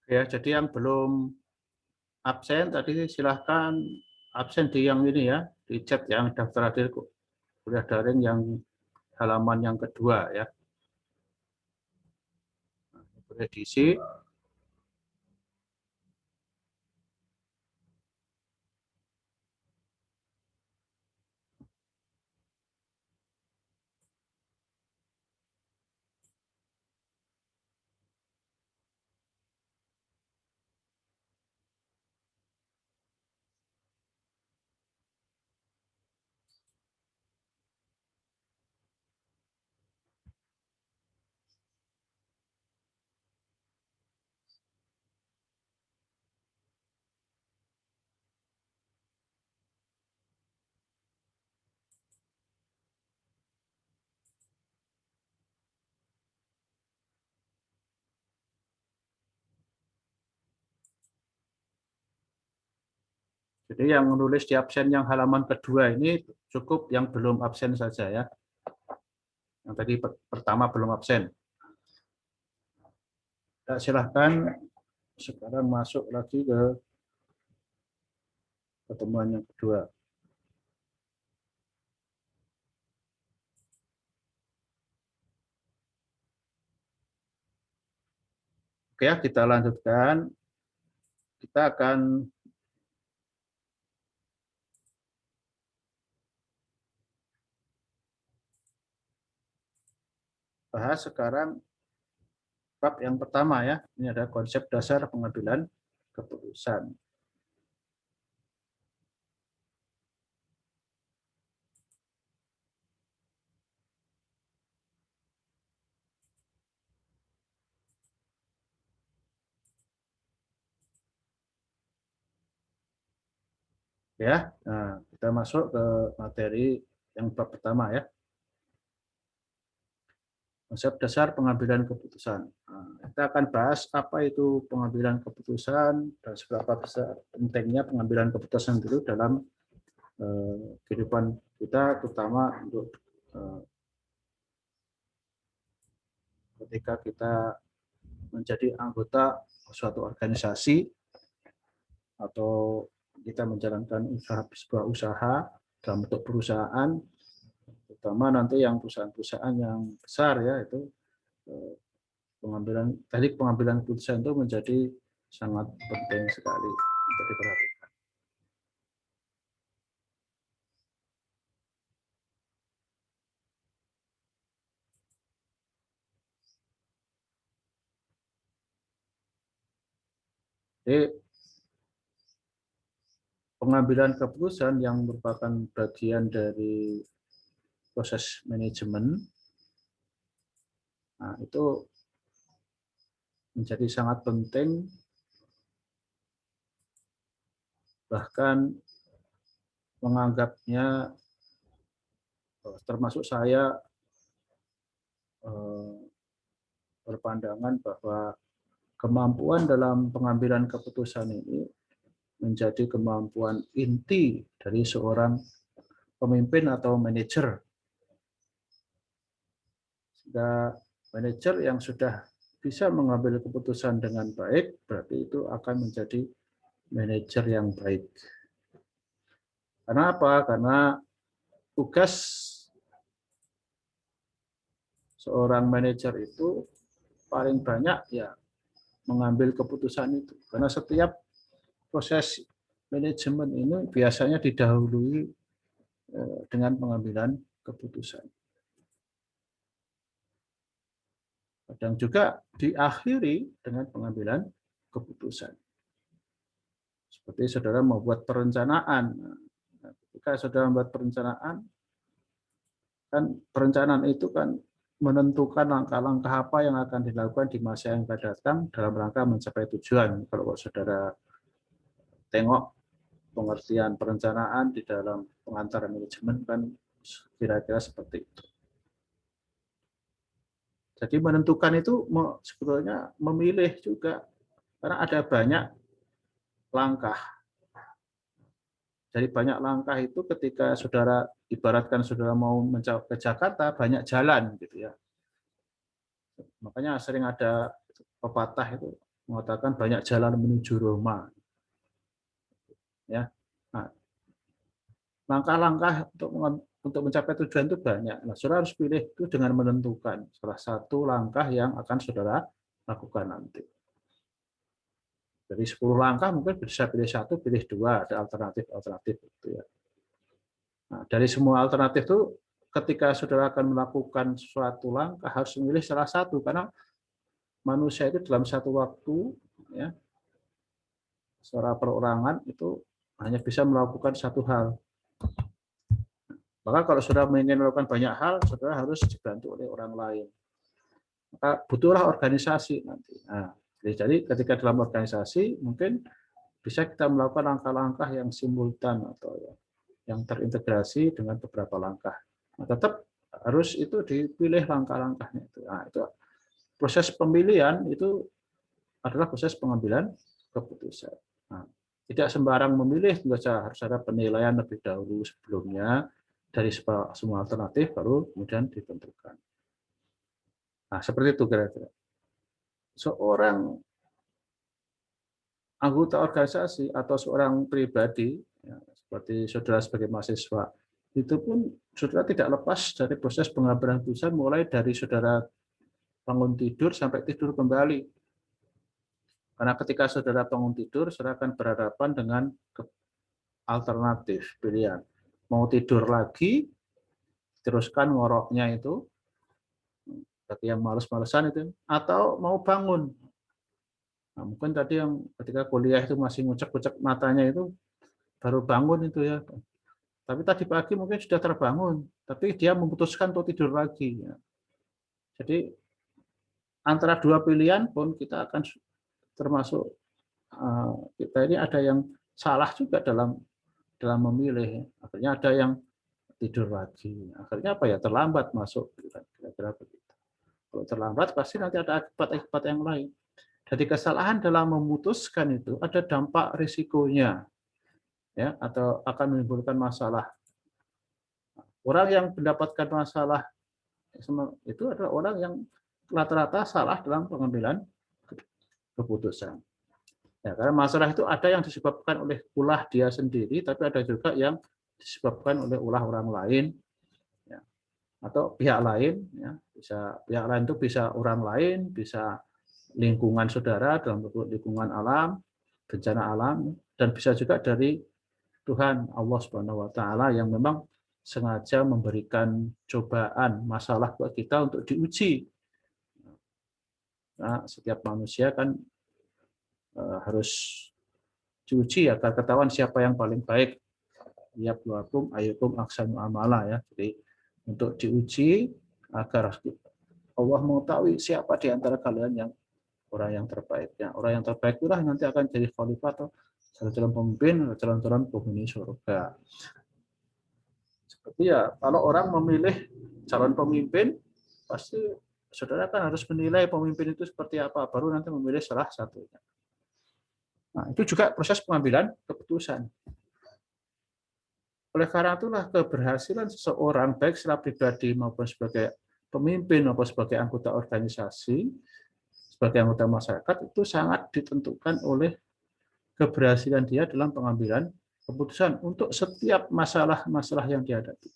Ya, jadi yang belum absen tadi silahkan absen di yang ini ya, di chat yang daftar hadir kuliah daring yang halaman yang kedua ya. Boleh diisi. Jadi yang menulis di absen yang halaman kedua ini cukup yang belum absen saja ya. Yang tadi pertama belum absen. Ya, silahkan sekarang masuk lagi ke pertemuan yang kedua. Oke ya, kita lanjutkan. Kita akan bahas sekarang bab yang pertama ya. Ini ada konsep dasar pengambilan keputusan. Ya, nah, kita masuk ke materi yang bab pertama ya. Konsep dasar pengambilan keputusan. Nah, kita akan bahas apa itu pengambilan keputusan dan seberapa besar pentingnya pengambilan keputusan itu dalam kehidupan kita, terutama untuk ketika kita menjadi anggota suatu organisasi atau kita menjalankan sebuah usaha dalam bentuk perusahaan, terutama nanti yang perusahaan-perusahaan yang besar ya, itu pengambilan keputusan itu menjadi sangat penting sekali untuk diperhatikan. Jadi pengambilan keputusan yang merupakan bagian dari proses manajemen, nah itu menjadi sangat penting, bahkan menganggapnya, termasuk saya berpandangan bahwa kemampuan dalam pengambilan keputusan ini menjadi kemampuan inti dari seorang pemimpin atau manajer. Jika manajer yang sudah bisa mengambil keputusan dengan baik, berarti itu akan menjadi manajer yang baik. Karena apa? Karena tugas seorang manajer itu paling banyak ya mengambil keputusan itu. Karena setiap proses manajemen ini biasanya didahului dengan pengambilan keputusan. Kadang juga diakhiri dengan pengambilan keputusan. Seperti saudara membuat perencanaan. Nah, ketika saudara membuat perencanaan, kan perencanaan itu kan menentukan langkah-langkah apa yang akan dilakukan di masa yang akan datang dalam rangka mencapai tujuan. Kalau saudara tengok pengertian perencanaan di dalam pengantar manajemen kan kira-kira seperti itu. Jadi menentukan itu sebetulnya memilih juga, karena ada banyak langkah. Dari banyak langkah itu ketika saudara ibaratkan saudara mau mencapai ke Jakarta, banyak jalan gitu ya. Makanya sering ada pepatah itu, mengatakan banyak jalan menuju Roma. Ya. Nah, langkah-langkah untuk mencapai tujuan itu banyak. Nah, saudara harus pilih itu dengan menentukan salah satu langkah yang akan saudara lakukan nanti. Dari 10 langkah mungkin bisa pilih 1, pilih 2, ada alternatif-alternatif itu ya. Nah, dari semua alternatif itu ketika saudara akan melakukan suatu langkah harus memilih salah satu karena manusia itu dalam satu waktu ya secara perorangan itu hanya bisa melakukan satu hal. Maka kalau saudara ingin melakukan banyak hal, saudara harus dibantu oleh orang lain. Maka butuhlah organisasi nanti. Nah, jadi ketika dalam organisasi mungkin bisa kita melakukan langkah-langkah yang simultan atau yang terintegrasi dengan beberapa langkah. Nah, tetap harus itu dipilih langkah-langkahnya itu. Nah, itu proses pemilihan itu adalah proses pengambilan keputusan. Nah, tidak sembarang memilih, harus ada penilaian lebih dahulu sebelumnya dari semua alternatif baru kemudian ditentukan. Nah, seperti itu kira-kira. Seorang anggota organisasi atau seorang pribadi, ya, seperti saudara sebagai mahasiswa, itu pun saudara tidak lepas dari proses pengambilan keputusan mulai dari saudara bangun tidur sampai tidur kembali. Karena ketika saudara bangun tidur, saudara akan berhadapan dengan alternatif pilihan. Mau tidur lagi, teruskan ngoroknya itu, bagi yang males-malesan itu, atau mau bangun. Nah, mungkin tadi yang ketika kuliah itu masih ngucek-ngucek matanya itu, baru bangun itu ya. Tapi tadi pagi mungkin sudah terbangun, tapi dia memutuskan untuk tidur lagi. Ya. Jadi antara dua pilihan pun kita akan termasuk kita ini ada yang salah juga dalam memilih. Akhirnya ada yang tidur lagi. Akhirnya apa ya terlambat masuk kira-kira begitu. Kalau terlambat pasti nanti ada akibat-akibat yang lain. Jadi kesalahan dalam memutuskan itu ada dampak risikonya, ya, atau akan menimbulkan masalah. Orang yang mendapatkan masalah itu adalah orang yang rata-rata salah dalam pengambilan keputusan. Ya, karena masalah itu ada yang disebabkan oleh ulah dia sendiri, tapi ada juga yang disebabkan oleh ulah orang lain, ya, atau pihak lain. Ya, pihak lain itu bisa orang lain, bisa lingkungan saudara dalam bentuk lingkungan alam, bencana alam, dan bisa juga dari Tuhan Allah Subhanahu Wa Taala yang memang sengaja memberikan cobaan masalah buat kita untuk diuji. Nah, setiap manusia kan harus diuji agar ketahuan siapa yang paling baik. Yabluwakum ayyukum ahsanu amala ya. Jadi untuk diuji agar Allah mengetahui siapa di antara kalian yang orang yang terbaik. Ya, orang yang terbaik itulah nanti akan jadi khalifah atau calon-calon pemimpin, calon-calon penghuni surga. Seperti ya, kalau orang memilih calon pemimpin, pasti saudara kan harus menilai pemimpin itu seperti apa, baru nanti memilih salah satunya. Nah, itu juga proses pengambilan keputusan. Oleh karena itulah keberhasilan seseorang, baik secara pribadi maupun sebagai pemimpin maupun sebagai anggota organisasi, sebagai anggota masyarakat, itu sangat ditentukan oleh keberhasilan dia dalam pengambilan keputusan untuk setiap masalah-masalah yang dihadapi.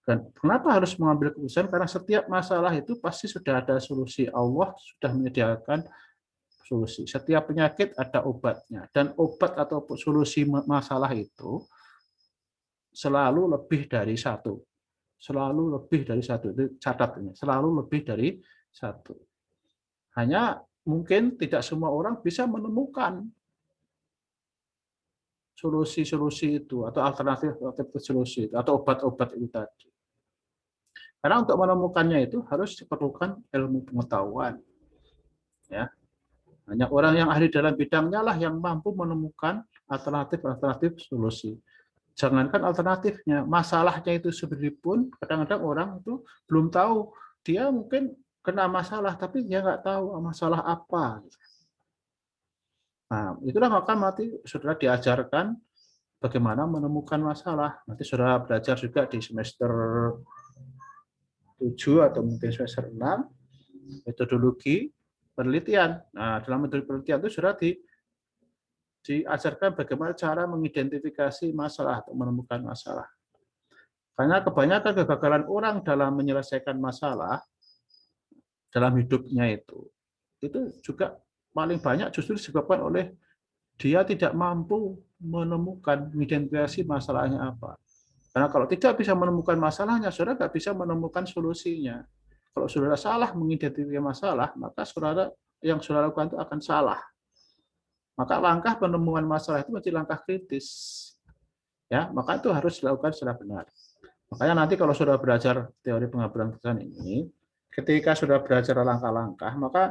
Dan kenapa harus mengambil keputusan? Karena setiap masalah itu pasti sudah ada solusi. Allah sudah menyediakan solusi. Setiap penyakit ada obatnya. Dan obat atau solusi masalah itu selalu lebih dari satu. Selalu lebih dari satu. Itu catat ini. Selalu lebih dari satu. Hanya mungkin tidak semua orang bisa menemukan solusi-solusi itu atau alternatif solusi itu atau obat-obat itu tadi. Karena untuk menemukannya itu harus diperlukan ilmu pengetahuan. Ya. Hanya orang yang ahli dalam bidangnya lah yang mampu menemukan alternatif-alternatif solusi. Jangankan alternatifnya, masalahnya itu sendiri pun kadang-kadang orang itu belum tahu. Dia mungkin kena masalah, tapi dia nggak tahu masalah apa. Nah, itulah maka nanti saudara diajarkan bagaimana menemukan masalah. Nanti saudara belajar juga di semester 7 atau mungkin semester 6, metodologi penelitian. Nah, dalam metode penelitian itu sudah diajarkan bagaimana cara mengidentifikasi masalah atau menemukan masalah. Karena kebanyakan kegagalan orang dalam menyelesaikan masalah dalam hidupnya itu juga paling banyak justru disebabkan oleh dia tidak mampu menemukan identifikasi masalahnya apa. Karena kalau tidak bisa menemukan masalahnya, saudara nggak bisa menemukan solusinya. Kalau saudara salah mengidentifikasi masalah, maka saudara yang saudara lakukan itu akan salah. Maka langkah penemuan masalah itu menjadi langkah kritis. Ya, maka itu harus dilakukan secara benar. Makanya nanti kalau sudah belajar teori pengambilan keputusan ini, ketika sudah belajar langkah-langkah, maka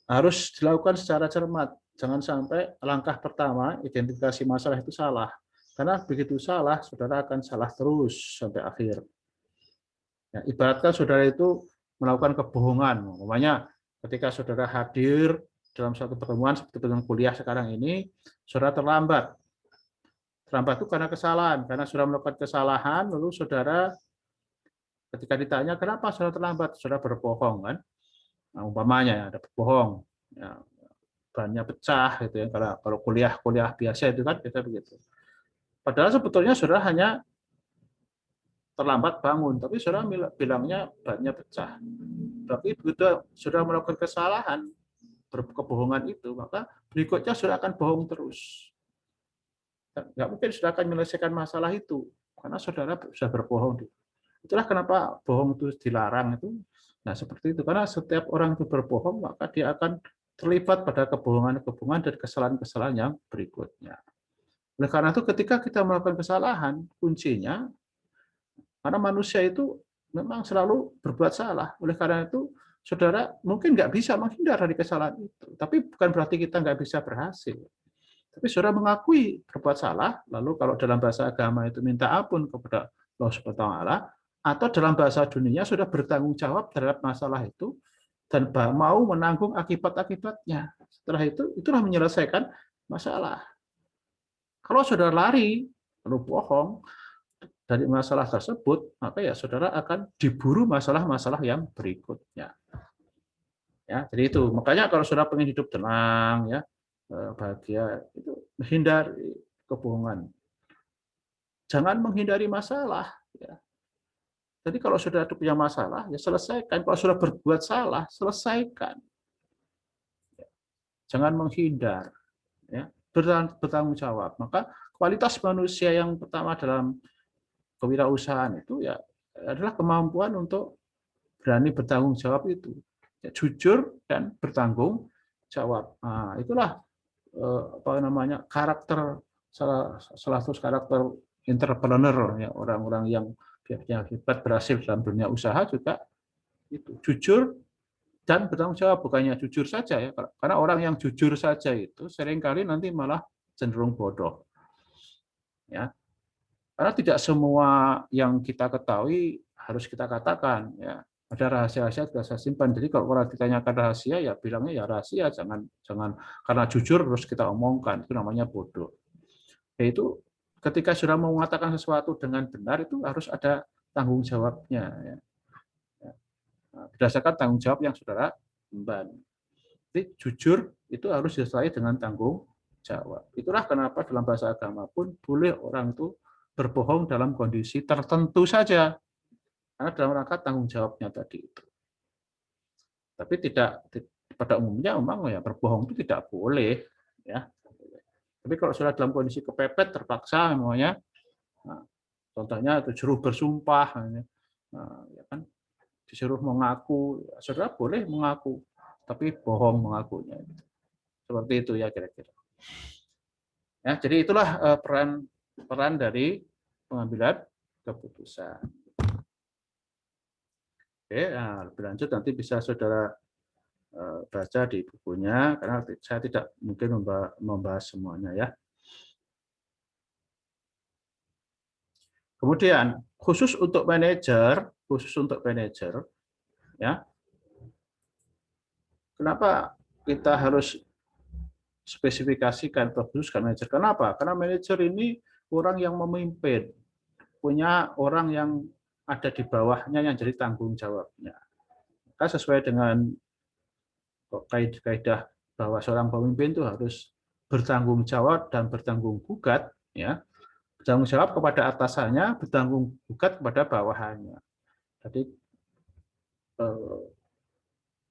harus dilakukan secara cermat. Jangan sampai langkah pertama, identifikasi masalah itu salah. Karena begitu salah, saudara akan salah terus sampai akhir. Ya, ibaratkan saudara itu melakukan kebohongan. Umpamanya ketika saudara hadir dalam suatu pertemuan seperti pertemuan kuliah sekarang ini, saudara terlambat. Terlambat itu karena kesalahan, karena sudah melakukan kesalahan, lalu saudara ketika ditanya kenapa saudara terlambat, saudara berbohong kan? Nah, umpamanya ya, ada berbohong, ya, bannya pecah gitu ya. Kalau kuliah biasa itu kan kita begitu. Padahal sebetulnya saudara hanya terlambat bangun, tapi saudara bilangnya bannya pecah. Tapi begitu saudara melakukan kesalahan, kebohongan itu, maka berikutnya saudara akan bohong terus. Nggak mungkin saudara akan menyelesaikan masalah itu, karena saudara sudah berbohong. Itulah kenapa bohong itu dilarang itu. Nah, seperti itu. Karena setiap orang itu berbohong, maka dia akan terlibat pada kebohongan-kebohongan dan kesalahan-kesalahan yang berikutnya. Oleh karena itu, ketika kita melakukan kesalahan, kuncinya, karena manusia itu memang selalu berbuat salah. Oleh karena itu, saudara mungkin nggak bisa menghindar dari kesalahan itu. Tapi bukan berarti kita nggak bisa berhasil. Tapi saudara mengakui berbuat salah, lalu kalau dalam bahasa agama itu minta ampun kepada Allah Subhanahu wa taala, atau dalam bahasa dunia sudah bertanggung jawab terhadap masalah itu dan mau menanggung akibat-akibatnya. Setelah itu, itulah menyelesaikan masalah. Kalau saudara lari, lalu bohong dari masalah tersebut, maka ya saudara akan diburu masalah-masalah yang berikutnya. Ya, jadi itu. Makanya kalau saudara pengen hidup tenang, ya, bahagia, itu hindari kebohongan. Jangan menghindari masalah. Ya. Jadi kalau sudah punya masalah, ya selesaikan. Kalau sudah berbuat salah, selesaikan. Jangan menghindar. Ya. Bertanggung jawab. Maka kualitas manusia yang pertama dalam kewirausahaan itu ya adalah kemampuan untuk berani bertanggung jawab itu. Ya, jujur dan bertanggung jawab. Nah, itulah apa namanya karakter salah satu karakter entrepreneur ya, orang-orang yang hebat berhasil dalam dunia usaha juga itu jujur dan bertanggung jawab, bukannya jujur saja ya, karena orang yang jujur saja itu seringkali nanti malah cenderung bodoh ya, karena tidak semua yang kita ketahui harus kita katakan ya. Ada rahasia-rahasia tidak saya simpan. Jadi kalau orang ditanyakan rahasia, ya bilangnya ya rahasia, jangan karena jujur terus kita omongkan, itu namanya bodoh. Yaitu ketika sudah mau mengatakan sesuatu dengan benar itu harus ada tanggung jawabnya. Ya. Berdasarkan tanggung jawab yang saudara emban. Jadi jujur itu harus disertai dengan tanggung jawab. Itulah kenapa dalam bahasa agama pun boleh orang itu berbohong dalam kondisi tertentu saja. Karena dalam rangka tanggung jawabnya tadi itu. Tapi tidak pada umumnya memang ya berbohong itu tidak boleh ya. Tapi kalau sudah dalam kondisi kepepet terpaksa namanya, nah, contohnya itu disuruh bersumpah, nah, ya kan, disuruh mengaku, ya, saudara boleh mengaku, tapi bohong mengakunya. Seperti itu ya kira-kira. Ya, jadi itulah peran dari pengambilan keputusan. Oke, nah, lebih lanjut nanti bisa saudara baca di bukunya, karena saya tidak mungkin membahas semuanya ya. Kemudian khusus untuk manajer ya. Kenapa kita harus spesifikasikan atau khususkan manajer? Kenapa? Karena manajer ini orang yang memimpin, punya orang yang ada di bawahnya yang jadi tanggung jawabnya. Maka sesuai dengan kaidah bahwa seorang pemimpin itu harus bertanggung jawab dan bertanggung gugat, ya, bertanggung jawab kepada atasannya, bertanggung gugat kepada bawahannya. Jadi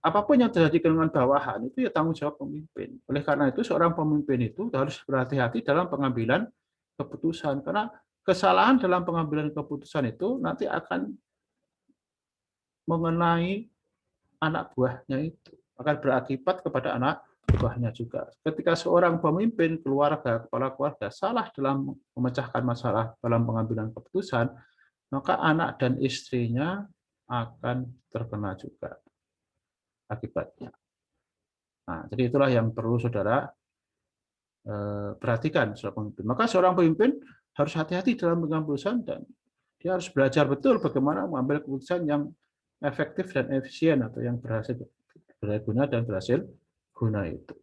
apapun yang terjadi dengan bawahan itu ya tanggung jawab pemimpin. Oleh karena itu seorang pemimpin itu harus berhati-hati dalam pengambilan keputusan, karena kesalahan dalam pengambilan keputusan itu nanti akan mengenai anak buahnya itu, akan berakibat kepada anak buahnya juga. Ketika seorang pemimpin keluarga, kepala keluarga salah dalam memecahkan masalah dalam pengambilan keputusan, maka anak dan istrinya akan terkena juga akibatnya. Nah, jadi itulah yang perlu saudara perhatikan seorang pemimpin. Maka seorang pemimpin harus hati-hati dalam mengambil keputusan dan dia harus belajar betul bagaimana mengambil keputusan yang efektif dan efisien atau yang berguna dan berhasil guna itu.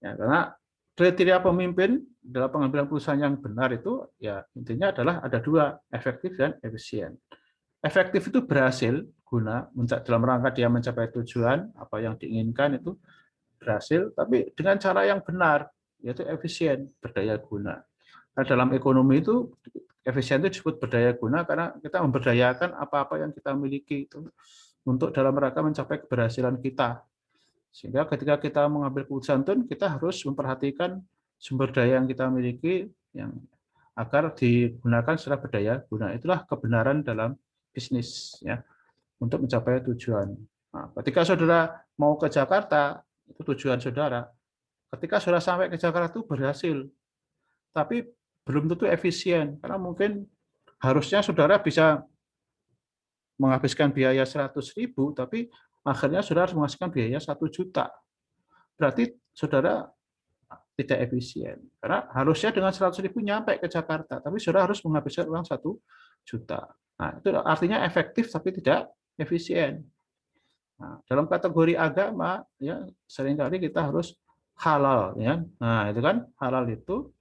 Ya, karena kriteria pemimpin dalam pengambilan keputusan yang benar itu ya intinya adalah ada dua, efektif dan efisien. Efektif itu berhasil guna dalam rangka dia mencapai tujuan apa yang diinginkan itu berhasil, tapi dengan cara yang benar, yaitu efisien, berdaya guna. Nah, dalam ekonomi itu efisien itu disebut berdaya guna karena kita memberdayakan apa-apa yang kita miliki itu untuk dalam rangka mencapai keberhasilan kita. Sehingga ketika kita mengambil keputusan itu kita harus memperhatikan sumber daya yang kita miliki yang agar digunakan secara berdaya guna. Itulah kebenaran dalam bisnis, ya, untuk mencapai tujuan. Nah, ketika saudara mau ke Jakarta, itu tujuan saudara. Ketika saudara sampai ke Jakarta itu berhasil, tapi belum tentu efisien, karena mungkin harusnya saudara bisa menghabiskan biaya 100.000, tapi akhirnya saudara harus menghabiskan biaya 1 juta. Berarti saudara tidak efisien. Karena harusnya dengan 100.000 nyampe ke Jakarta, tapi saudara harus menghabiskan uang 1 juta. Nah, itu artinya efektif tapi tidak efisien. Nah, dalam kategori agama ya seringkali kita harus halal, ya. Nah, itu kan halal itu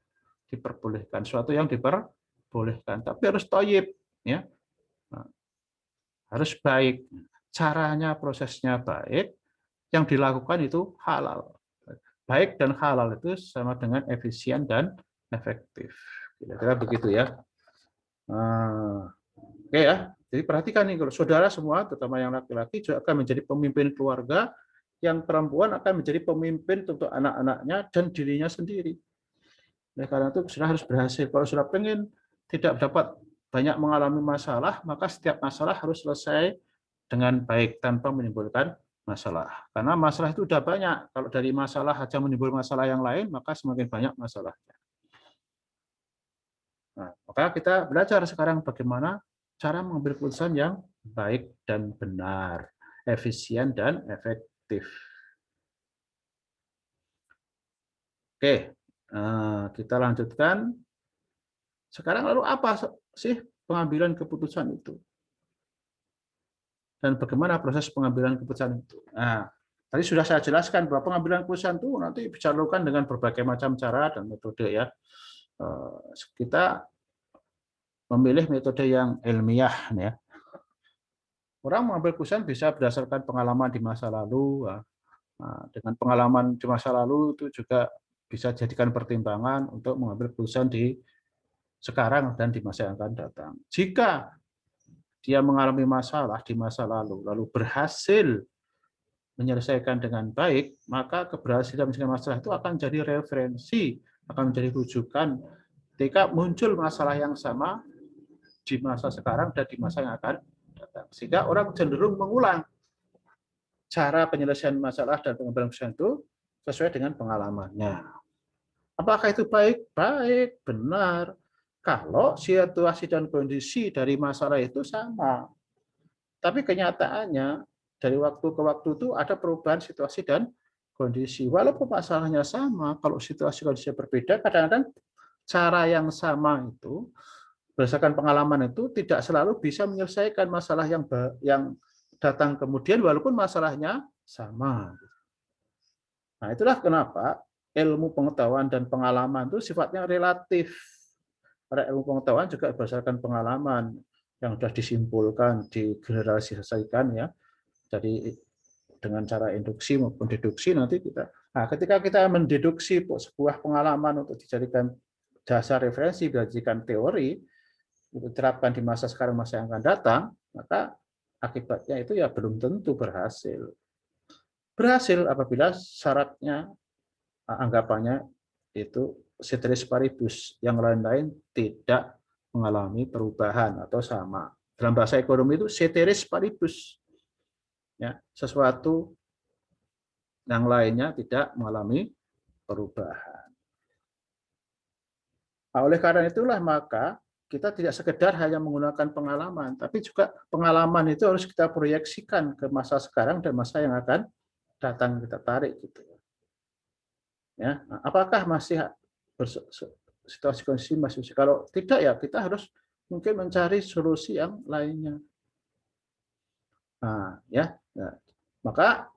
diperbolehkan, suatu yang diperbolehkan, tapi harus thayyib, ya. Nah, harus baik. Caranya, prosesnya baik, yang dilakukan itu halal. Baik dan halal itu sama dengan efisien dan efektif. Kira-kira begitu ya. Oke ya. Jadi perhatikan nih, kalau saudara semua, terutama yang laki-laki, juga akan menjadi pemimpin keluarga, yang perempuan akan menjadi pemimpin untuk anak-anaknya dan dirinya sendiri. Oleh karena itu, saudara harus berhasil. Kalau saudara pengen tidak dapat banyak mengalami masalah, maka setiap masalah harus selesai dengan baik tanpa menimbulkan masalah. Karena masalah itu sudah banyak. Kalau dari masalah saja menimbulkan masalah yang lain, maka semakin banyak masalahnya. Nah, maka kita belajar sekarang bagaimana cara mengambil keputusan yang baik dan benar, efisien dan efektif. Oke, kita lanjutkan. Sekarang lalu apa sih pengambilan keputusan itu? Dan bagaimana proses pengambilan keputusan itu? Nah, tadi sudah saya jelaskan bahwa pengambilan keputusan itu nanti bisa dilakukan dengan berbagai macam cara dan metode, ya. Kita memilih metode yang ilmiah, ya. Orang mengambil keputusan bisa berdasarkan pengalaman di masa lalu. Nah, dengan pengalaman di masa lalu itu juga bisa jadikan pertimbangan untuk mengambil keputusan di sekarang dan di masa yang akan datang. Jika dia mengalami masalah di masa lalu, lalu berhasil menyelesaikan dengan baik, maka keberhasilan menyelesaikan masalah itu akan jadi referensi, akan menjadi rujukan ketika muncul masalah yang sama di masa sekarang dan di masa yang akan datang. Sehingga orang cenderung mengulang cara penyelesaian masalah dan pengambilan keputusan itu sesuai dengan pengalamannya. Apakah itu baik? Baik, benar. Kalau situasi dan kondisi dari masalah itu sama. Tapi kenyataannya dari waktu ke waktu itu ada perubahan situasi dan kondisi. Walaupun masalahnya sama, kalau situasi kondisinya berbeda, kadang-kadang cara yang sama itu berdasarkan pengalaman itu tidak selalu bisa menyelesaikan masalah yang datang kemudian walaupun masalahnya sama. Nah, itulah kenapa ilmu pengetahuan dan pengalaman itu sifatnya relatif. Karena ilmu pengetahuan juga berdasarkan pengalaman yang sudah disimpulkan, digeneralisasikan, ya. Jadi dengan cara induksi maupun deduksi nanti kita. Nah, ketika kita mendeduksi sebuah pengalaman untuk dijadikan dasar referensi, dijadikan teori, untuk diterapkan di masa sekarang, masa yang akan datang, maka akibatnya itu ya belum tentu berhasil. Berhasil apabila syaratnya, anggapannya itu ceteris paribus, yang lain-lain tidak mengalami perubahan atau sama. Dalam bahasa ekonomi itu ceteris paribus, ya, sesuatu yang lainnya tidak mengalami perubahan. Nah, oleh karena itulah maka kita tidak sekedar hanya menggunakan pengalaman, tapi juga pengalaman itu harus kita proyeksikan ke masa sekarang dan masa yang akan datang, kita tarik gitu. Ya, apakah masih situasi kondisi masih, kalau tidak ya kita harus mungkin mencari solusi yang lainnya. Nah, ya, maka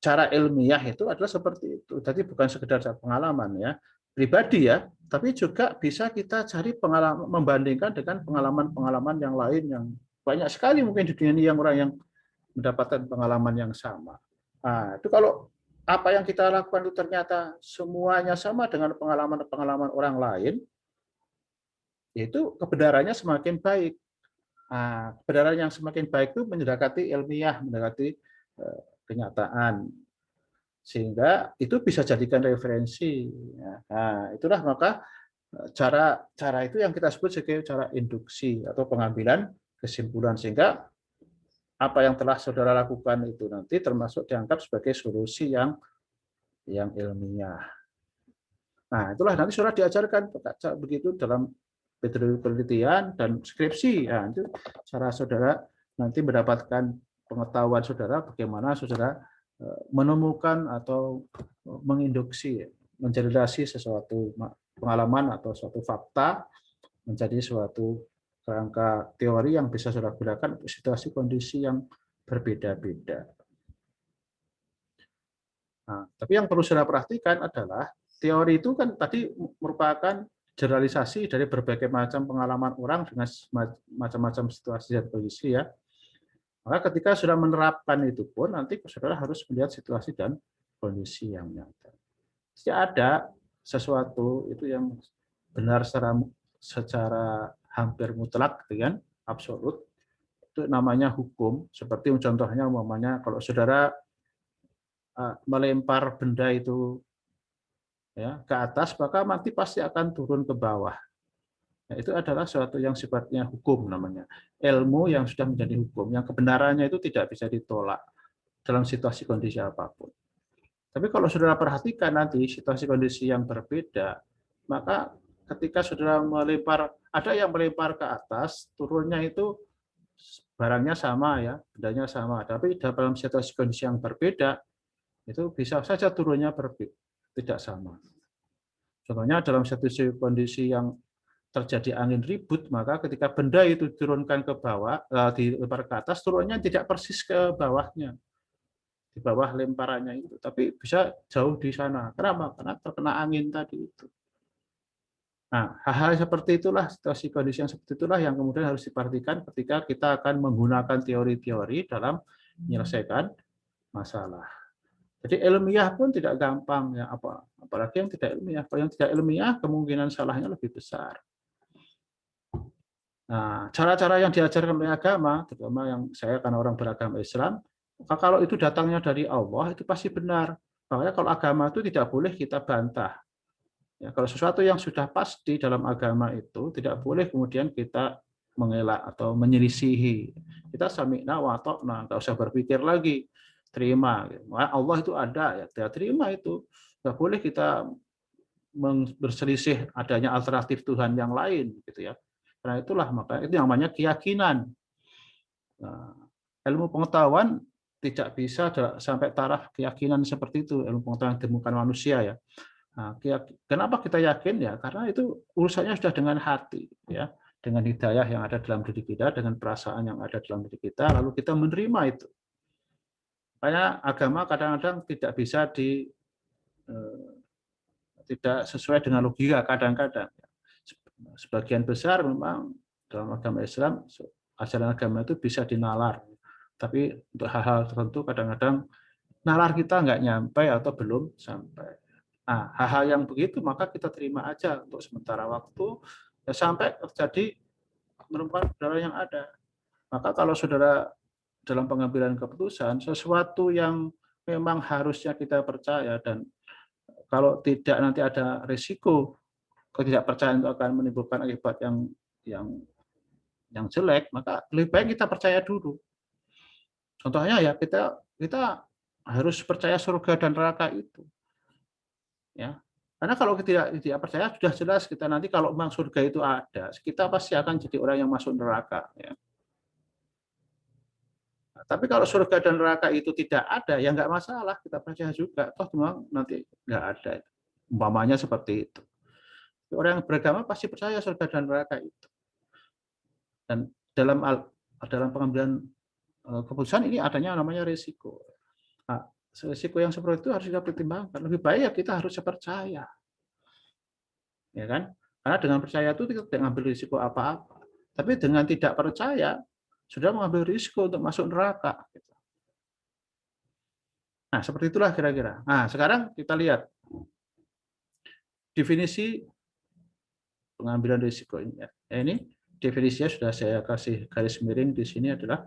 cara ilmiah itu adalah seperti itu. Jadi bukan sekedar pengalaman ya pribadi ya, tapi juga bisa kita cari pengalaman, membandingkan dengan pengalaman-pengalaman yang lain yang banyak sekali mungkin di dunia ini yang orang yang mendapatkan pengalaman yang sama. Nah, itu kalau apa yang kita lakukan itu ternyata semuanya sama dengan pengalaman-pengalaman orang lain, itu kebenarannya semakin baik. Nah, kebenaran yang semakin baik itu mendekati ilmiah, mendekati kenyataan, sehingga itu bisa jadikan referensi. Nah, itulah maka cara itu yang kita sebut sebagai cara induksi atau pengambilan kesimpulan, sehingga apa yang telah saudara lakukan itu nanti termasuk dianggap sebagai solusi yang ilmiah. Nah, itulah nanti saudara diajarkan begitu dalam metode penelitian dan skripsi. Nah, itu cara saudara nanti mendapatkan pengetahuan saudara bagaimana saudara menemukan atau menginduksi, menjelaskan sesuatu pengalaman atau suatu fakta menjadi suatu kerangka teori yang bisa saudara gunakan untuk situasi kondisi yang berbeda-beda. Nah, tapi yang perlu saudara perhatikan adalah teori itu kan tadi merupakan generalisasi dari berbagai macam pengalaman orang dengan macam-macam situasi dan kondisi ya. Maka ketika sudah menerapkan itu pun nanti saudara harus melihat situasi dan kondisi yang nyata. Jadi ada sesuatu itu yang benar secara hampir mutlak dengan absolut, itu namanya hukum. Seperti contohnya umpamanya kalau saudara melempar benda itu ya ke atas, maka nanti pasti akan turun ke bawah. Nah, itu adalah suatu yang sifatnya hukum namanya. Ilmu yang sudah menjadi hukum, yang kebenarannya itu tidak bisa ditolak dalam situasi kondisi apapun. Tapi kalau saudara perhatikan nanti situasi kondisi yang berbeda, maka ketika saudara melempar, ada yang melempar ke atas, turunnya itu barangnya sama ya, bendanya sama. Tapi dalam situasi kondisi yang berbeda, itu bisa saja turunnya tidak sama. Contohnya dalam situasi kondisi yang terjadi angin ribut, maka ketika benda itu diturunkan ke bawah, dilempar ke atas, turunnya tidak persis ke bawahnya, di bawah lemparannya itu, tapi bisa jauh di sana. Kenapa? Karena terkena angin tadi itu. Nah, hal-hal seperti itulah, situasi kondisi yang seperti itulah yang kemudian harus diperhatikan ketika kita akan menggunakan teori-teori dalam menyelesaikan masalah. Jadi ilmiah pun tidak gampang ya, apalagi yang tidak ilmiah. Kalau yang tidak ilmiah kemungkinan salahnya lebih besar. Nah, cara-cara yang diajarkan oleh agama, terutama yang saya karena orang beragama Islam, maka kalau itu datangnya dari Allah itu pasti benar. Makanya kalau agama itu tidak boleh kita bantah. Ya, kalau sesuatu yang sudah pasti dalam agama itu tidak boleh kemudian kita mengelak atau menyelisihi. Kita sami'na wa ta'na, nggak usah berpikir lagi, terima. Allah itu ada, ya terima itu. Nggak boleh kita berselisih adanya alternatif Tuhan yang lain, gitu ya. Karena itulah maka itu yang namanya keyakinan. Nah, ilmu pengetahuan tidak bisa sampai taraf keyakinan seperti itu, ilmu pengetahuan ditemukan manusia ya. Nah, kenapa kita yakin ya? Karena itu urusannya sudah dengan hati ya, dengan hidayah yang ada dalam diri kita, dengan perasaan yang ada dalam diri kita, lalu kita menerima itu. Makanya agama kadang-kadang tidak bisa tidak sesuai dengan logika kadang-kadang. Sebagian besar memang dalam agama Islam, ajaran agama itu bisa dinalar, Tapi untuk hal-hal tertentu kadang-kadang nalar kita nggak nyampe atau belum sampai. Nah, hal-hal yang begitu maka kita terima aja untuk sementara waktu ya, sampai terjadi menemukan saudara yang ada. Maka kalau saudara dalam pengambilan keputusan sesuatu yang memang harusnya kita percaya, dan kalau tidak nanti ada risiko ketidakpercayaan itu akan menimbulkan akibat yang yang jelek, maka lebih baik kita percaya dulu. Contohnya ya kita harus percaya surga dan neraka itu, ya. Karena kalau tidak percaya sudah jelas kita nanti kalau memang surga itu ada, kita pasti akan jadi orang yang masuk neraka, ya. Nah, tapi kalau surga dan neraka itu tidak ada, ya nggak masalah, kita percaya juga. Toh memang nanti nggak ada. Umpamanya seperti itu. Orang yang beragama pasti percaya surga dan neraka itu. Dan dalam pengambilan keputusan ini adanya namanya risiko. Nah, risiko yang seperti itu harus kita pertimbangkan. Lebih baik ya kita harus percaya, ya kan? Karena dengan percaya itu kita tidak mengambil risiko apa-apa. Tapi dengan tidak percaya sudah mengambil risiko untuk masuk neraka. Nah, seperti itulah kira-kira. Nah, sekarang kita lihat definisi pengambilan risiko ini. Ini definisinya sudah saya kasih garis miring di sini adalah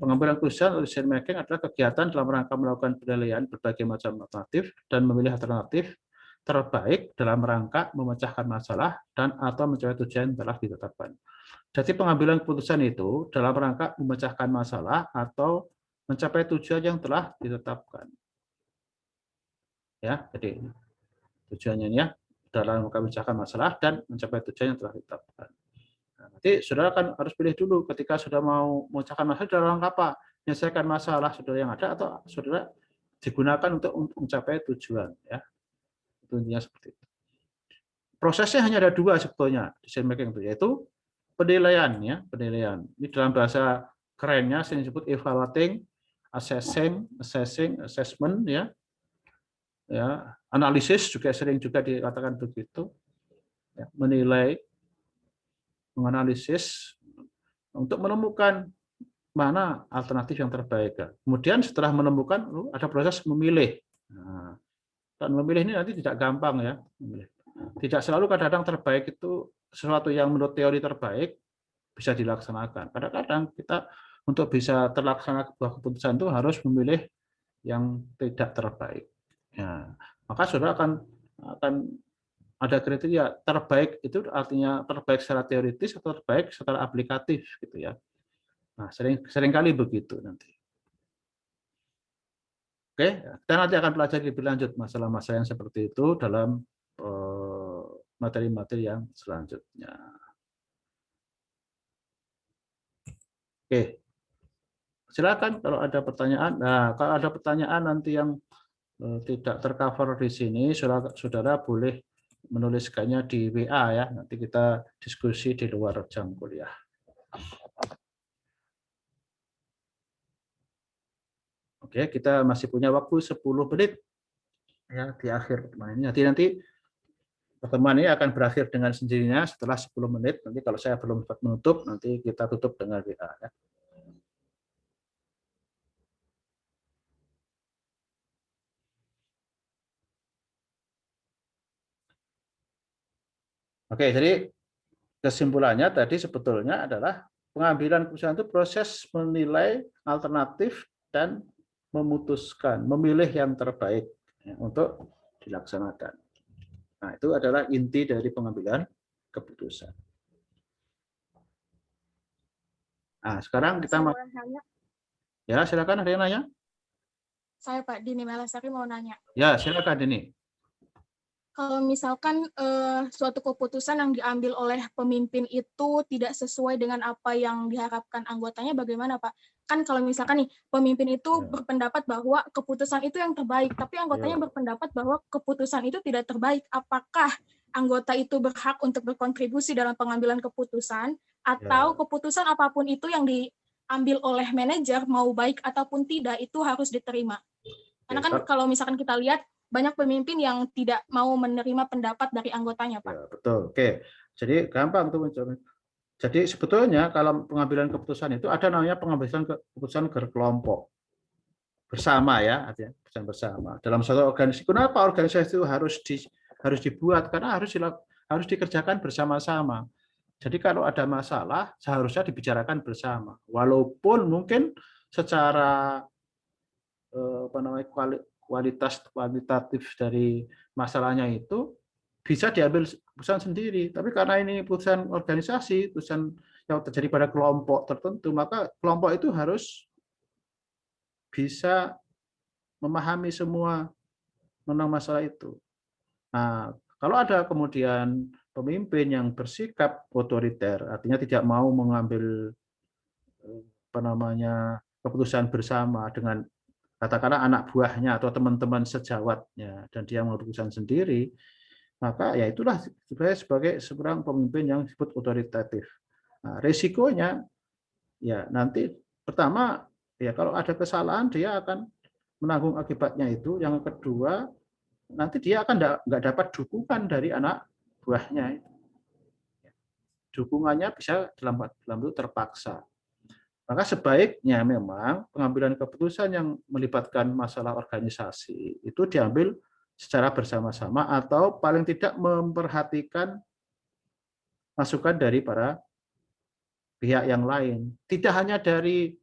pengambilan keputusan atau decision making adalah kegiatan dalam rangka melakukan penilaian berbagai macam alternatif dan memilih alternatif terbaik dalam rangka memecahkan masalah dan atau mencapai tujuan yang telah ditetapkan. Jadi pengambilan keputusan itu dalam rangka memecahkan masalah atau mencapai tujuan yang telah ditetapkan. Ya, jadi tujuannya ya dalam rangka memecahkan masalah dan mencapai tujuan yang telah ditetapkan. Nah, nanti saudara kan harus pilih dulu ketika sudah mau memecahkan masalah dalam rangka apa? Menyelesaikan masalah saudara yang ada atau saudara digunakan untuk mencapai tujuan, ya. Itu intinya seperti itu. Prosesnya hanya ada dua sebetulnya decision making itu, yaitu penilaian, ya, penilaian. Ini dalam bahasa kerennya sering disebut evaluating, assessing, assessment, ya. Ya, analisis juga sering juga dikatakan begitu. Ya, menilai, menganalisis untuk menemukan mana alternatif yang terbaik. Kemudian setelah menemukan ada proses memilih. Nah, dan memilih ini nanti tidak gampang, ya. Tidak selalu kadang-kadang terbaik itu sesuatu yang menurut teori terbaik bisa dilaksanakan. Kadang-kadang kita untuk bisa terlaksana sebuah keputusan itu harus memilih yang tidak terbaik. Ya, maka saudara akan ada kriteria terbaik itu artinya terbaik secara teoritis atau terbaik secara aplikatif, gitu ya. Nah, seringkali begitu nanti. Oke, kita nanti akan pelajari lebih lanjut masalah-masalah yang seperti itu dalam materi-materi yang selanjutnya. Oke, silakan kalau ada pertanyaan. Nah, kalau ada pertanyaan nanti yang tidak tercover di sini, saudara boleh menuliskannya di WA, ya. Nanti kita diskusi di luar jam kuliah. Oke, kita masih punya waktu 10 menit, ya, di akhir pertemuan ini. Nanti pertemuan ini akan berakhir dengan sendirinya setelah 10 menit. Nanti kalau saya belum sempat menutup, nanti kita tutup dengan WA, ya. Oke, jadi kesimpulannya tadi sebetulnya adalah pengambilan keputusan itu proses menilai alternatif dan memutuskan, memilih yang terbaik, ya, untuk dilaksanakan. Nah, itu adalah inti dari pengambilan keputusan. Nah, sekarang kita ya, silakan, ada yang nanya? Saya Pak Dini Melasari mau nanya. Ya, silakan Dini. Kalau misalkan suatu keputusan yang diambil oleh pemimpin itu tidak sesuai dengan apa yang diharapkan anggotanya, bagaimana Pak? Kan kalau misalkan nih pemimpin itu berpendapat bahwa keputusan itu yang terbaik, tapi anggotanya berpendapat bahwa keputusan itu tidak terbaik. Apakah anggota itu berhak untuk berkontribusi dalam pengambilan keputusan, atau keputusan apapun itu yang diambil oleh manajer, mau baik ataupun tidak, itu harus diterima? Karena kan kalau misalkan kita lihat, banyak pemimpin yang tidak mau menerima pendapat dari anggotanya, Pak. Ya, betul. Oke. Jadi gampang tuh menjawab. Jadi sebetulnya kalau pengambilan keputusan itu ada namanya pengambilan keputusan berkelompok bersama ya, artinya keputusan bersama dalam satu organisasi. Kenapa organisasi itu harus dibuat? Karena harus dikerjakan bersama-sama. Jadi kalau ada masalah seharusnya dibicarakan bersama. Walaupun mungkin secara kualitatif dari masalahnya itu bisa diambil keputusan sendiri. Tapi karena ini keputusan organisasi, keputusan yang terjadi pada kelompok tertentu, maka kelompok itu harus bisa memahami semua tentang masalah itu. Nah, kalau ada kemudian pemimpin yang bersikap otoriter, artinya tidak mau mengambil keputusan bersama dengan katakanlah anak buahnya atau teman-teman sejawatnya dan dia mengambil keputusan sendiri, maka ya itulah sebagai seorang pemimpin yang disebut otoritatif. Nah, resikonya ya nanti pertama ya kalau ada kesalahan dia akan menanggung akibatnya itu. Yang kedua nanti dia akan nggak dapat dukungan dari anak buahnya. Dukungannya bisa dalam bentuk terpaksa. Maka sebaiknya memang pengambilan keputusan yang melibatkan masalah organisasi itu diambil secara bersama-sama atau paling tidak memperhatikan masukan dari para pihak yang lain. Tidak hanya dari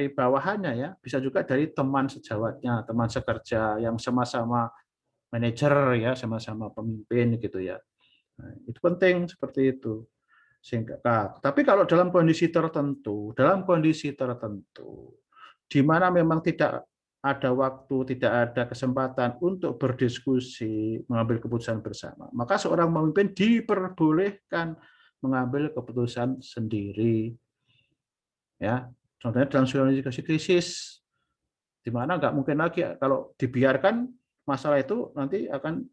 bawahannya ya, bisa juga dari teman sejawatnya, teman sekerja yang sama-sama manajer ya, sama-sama pemimpin gitu ya. Nah, itu penting seperti itu. Sehingga, tapi kalau dalam kondisi tertentu, di mana memang tidak ada waktu, tidak ada kesempatan untuk berdiskusi, mengambil keputusan bersama, maka seorang pemimpin diperbolehkan mengambil keputusan sendiri. Ya, contohnya dalam situasi krisis, di mana nggak mungkin lagi kalau dibiarkan masalah itu nanti akan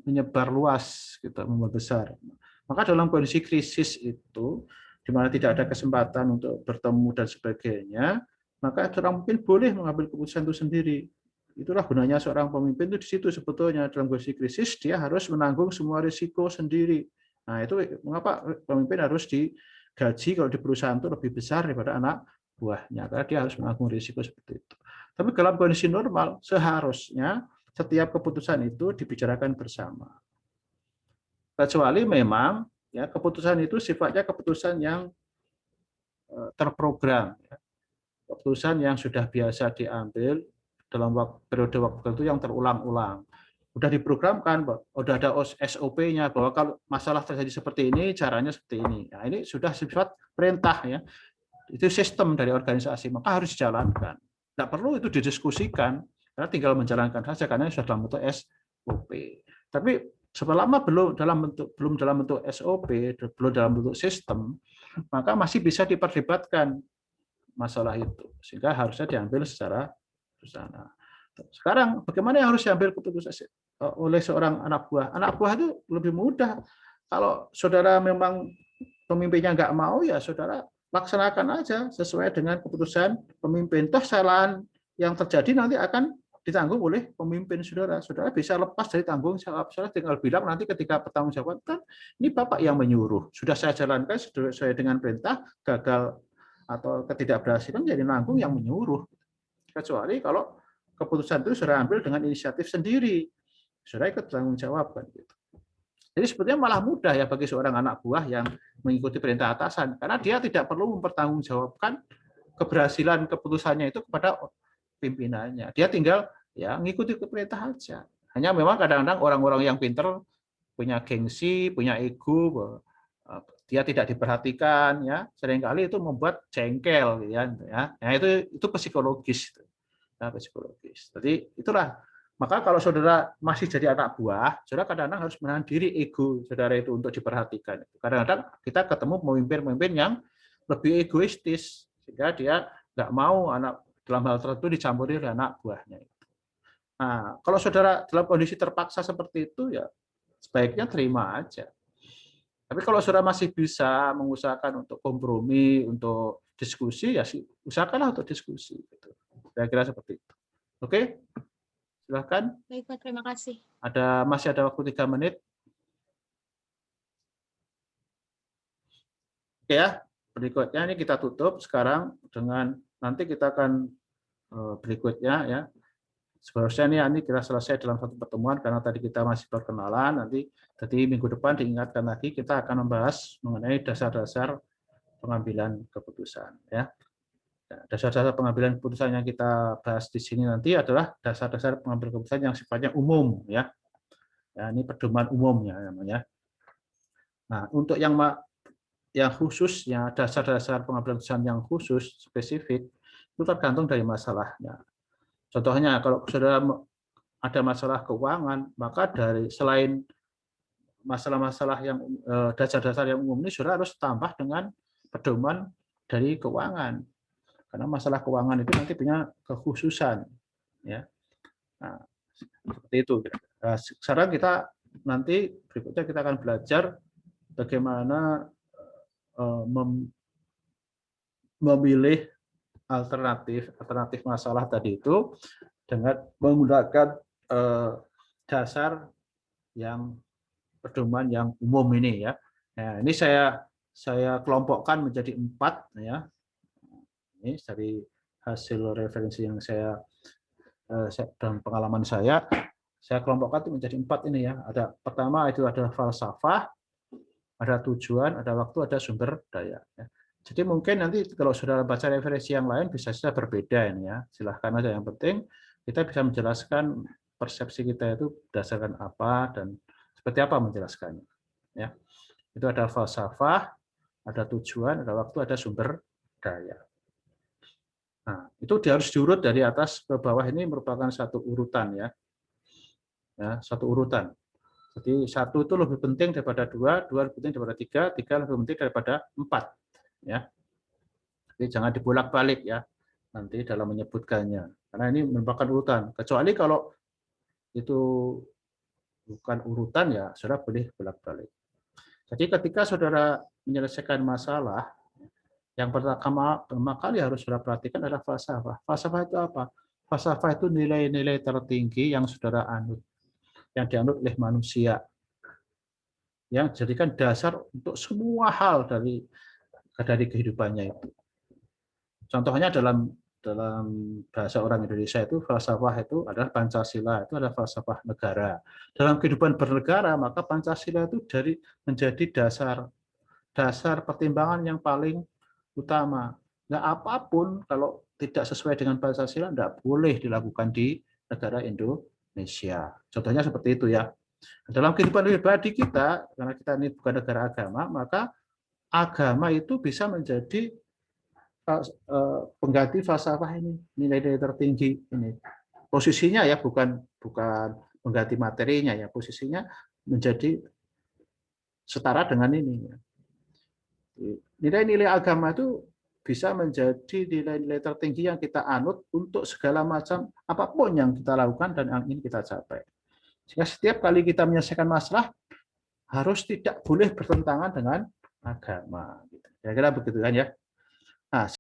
menyebar luas, gitu, membesar. Maka dalam kondisi krisis itu, di mana tidak ada kesempatan untuk bertemu dan sebagainya, maka seorang pemimpin boleh mengambil keputusan itu sendiri. Itulah gunanya seorang pemimpin itu di situ sebetulnya. Dalam kondisi krisis, dia harus menanggung semua risiko sendiri. Nah, itu mengapa pemimpin harus digaji kalau di perusahaan itu lebih besar daripada anak buahnya, karena dia harus menanggung risiko seperti itu. Tapi dalam kondisi normal, seharusnya setiap keputusan itu dibicarakan bersama. Kecuali memang ya keputusan itu sifatnya keputusan yang terprogram, ya. Keputusan yang sudah biasa diambil dalam periode waktu tertentu yang terulang-ulang. Sudah diprogramkan, sudah ada SOP-nya bahwa kalau masalah terjadi seperti ini, caranya seperti ini. Nah, ini sudah sifat perintah ya. Itu sistem dari organisasi, maka harus dijalankan. Tidak perlu itu didiskusikan, karena tinggal menjalankan saja karena sudah dalam bentuk SOP. Tapi selama belum dalam bentuk SOP, belum dalam bentuk sistem, maka masih bisa diperdebatkan masalah itu, sehingga harusnya diambil secara bersama. Sekarang bagaimana yang harus diambil keputusan oleh seorang anak buah? Anak buah itu lebih mudah. Kalau saudara memang pemimpinnya nggak mau, ya saudara laksanakan aja sesuai dengan keputusan pemimpin. Toh kesalahan yang terjadi nanti akan ditanggung oleh pemimpin saudara. Saudara bisa lepas dari tanggung jawab. Saudara tinggal bilang nanti ketika bertanggung jawab, kan ini Bapak yang menyuruh. Sudah saya jalankan sesuai dengan perintah, gagal atau ketidakberhasilan jadi nanggung yang menyuruh. Kecuali kalau keputusan itu sudah ambil dengan inisiatif sendiri. Sudah ikut tanggung jawab kan gitu. Jadi sebetulnya malah mudah ya bagi seorang anak buah yang mengikuti perintah atasan, karena dia tidak perlu mempertanggungjawabkan keberhasilan keputusannya itu kepada pimpinannya. Dia tinggal ya mengikuti perintah aja. Hanya memang kadang-kadang orang-orang yang pintar punya gengsi, punya ego, dia tidak diperhatikan ya, seringkali itu membuat jengkel ya. Nah, itu psikologis. Nah, psikologis. Jadi itulah. Maka kalau saudara masih jadi anak buah, saudara kadang-kadang harus menahan diri ego saudara itu untuk diperhatikan. Kadang-kadang kita ketemu pemimpin-pemimpin yang lebih egoistis, sehingga dia nggak mau anak dalam hal tertentu dicampuri oleh anak buahnya. Nah, kalau saudara dalam kondisi terpaksa seperti itu, ya sebaiknya terima aja. Tapi kalau saudara masih bisa mengusahakan untuk kompromi, untuk diskusi, ya usahakanlah untuk diskusi. Kira-kira seperti itu. Oke? Silahkan. Baik, Pak. Terima kasih. Masih ada waktu 3 menit. Oke ya, berikutnya ini kita tutup sekarang dengan nanti kita akan berikutnya ya. Seharusnya ini kita selesai dalam satu pertemuan karena tadi kita masih perkenalan. Nanti jadi minggu depan diingatkan lagi kita akan membahas mengenai dasar-dasar pengambilan keputusan ya. Dasar-dasar pengambilan keputusan yang kita bahas di sini nanti adalah dasar-dasar pengambilan keputusan yang sifatnya umum ya. Ya, ini pedoman umumnya namanya. Nah, untuk yang khusus, ya dasar-dasar pengambilan keputusan yang khusus spesifik itu tergantung dari masalahnya. Contohnya kalau saudara ada masalah keuangan, maka selain masalah-masalah yang dasar-dasar yang umum ini saudara harus tambah dengan pedoman dari keuangan. Karena masalah keuangan itu nanti punya kekhususan, ya. Nah, seperti itu. Nah, sekarang kita nanti berikutnya kita akan belajar bagaimana memilih alternatif masalah tadi itu dengan menggunakan dasar yang pedoman yang umum ini ya. Nah, ini saya kelompokkan menjadi 4 ya. Ini dari hasil referensi yang saya dan pengalaman saya kelompokkan itu menjadi 4 ini ya. Ada pertama itu ada falsafah, ada tujuan, ada waktu, ada sumber daya. Ya. Jadi mungkin nanti kalau saudara baca referensi yang lain bisa saja berbeda ini ya. Silahkan aja. Yang penting kita bisa menjelaskan persepsi kita itu berdasarkan apa dan seperti apa menjelaskannya. Ya. Itu ada falsafah, ada tujuan, ada waktu, ada sumber daya. Nah, itu harus diurut dari atas ke bawah, ini merupakan satu urutan ya. Ya, satu urutan. Jadi 1 itu lebih penting daripada 2, 2 lebih penting daripada 3, 3 lebih penting daripada 4 ya. Jadi jangan dibolak-balik ya nanti dalam menyebutkannya. Karena ini merupakan urutan. Kecuali kalau itu bukan urutan ya saudara boleh bolak-balik. Jadi ketika saudara menyelesaikan masalah, yang pertama kali harus saudara perhatikan adalah falsafah. Falsafah itu apa? Falsafah itu nilai-nilai tertinggi yang saudara anut, yang dianut oleh manusia, yang dijadikan dasar untuk semua hal dari kehidupannya itu. Contohnya dalam bahasa orang Indonesia itu falsafah itu adalah Pancasila, itu adalah falsafah negara. Dalam kehidupan bernegara maka Pancasila itu menjadi dasar pertimbangan yang paling utama. Nah, apapun kalau tidak sesuai dengan Pancasila tidak boleh dilakukan di negara Indonesia. Contohnya seperti itu ya. Dalam kehidupan pribadi kita, karena kita ini bukan negara agama, maka agama itu bisa menjadi pengganti falsafah ini, nilai-nilai tertinggi ini. Posisinya ya bukan mengganti materinya ya, posisinya menjadi setara dengan ini. Nilai-nilai agama itu bisa menjadi nilai-nilai tertinggi yang kita anut untuk segala macam apapun yang kita lakukan dan yang ingin kita capai. Sehingga setiap kali kita menyelesaikan masalah harus tidak boleh bertentangan dengan agama. Kira-kira begitu kan ya. Nah,